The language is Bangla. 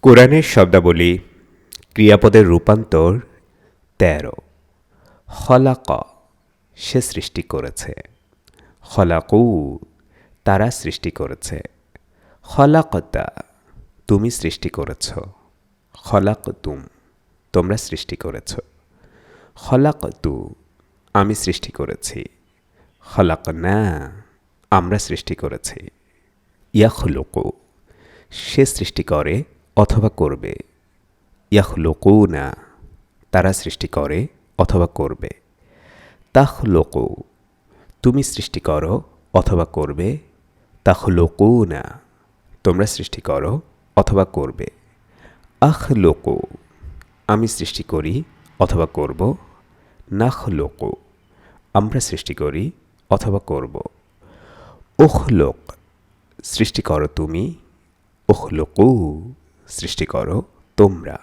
কোরআনের শব্দাবলী ক্রিয়াপদের রূপান্তর ১৩। খলাক সে সৃষ্টি করেছে, খলাকু তারা সৃষ্টি করেছে, খলাকতা তুমি সৃষ্টি করেছ, খলাকতুম তোমরা সৃষ্টি করেছ, খলাকতু আমি সৃষ্টি করেছি, খলাকনা আমরা সৃষ্টি করেছি, ইয়াখলুকু সে সৃষ্টি করে অথবা করবে, ইয়াখলুকুনা তারা সৃষ্টি করে অথবা করবে, তাখলুকু তুমি সৃষ্টি করো অথবা করবে, তাখলুকুনা তোমরা সৃষ্টি করো অথবা করবে, আখলুকু আমি সৃষ্টি করি অথবা করব, নাখলুকু আমরা সৃষ্টি করি অথবা করব, উখলুক সৃষ্টি করো তুমি, উখলুকু সৃষ্টি করো তোমরা।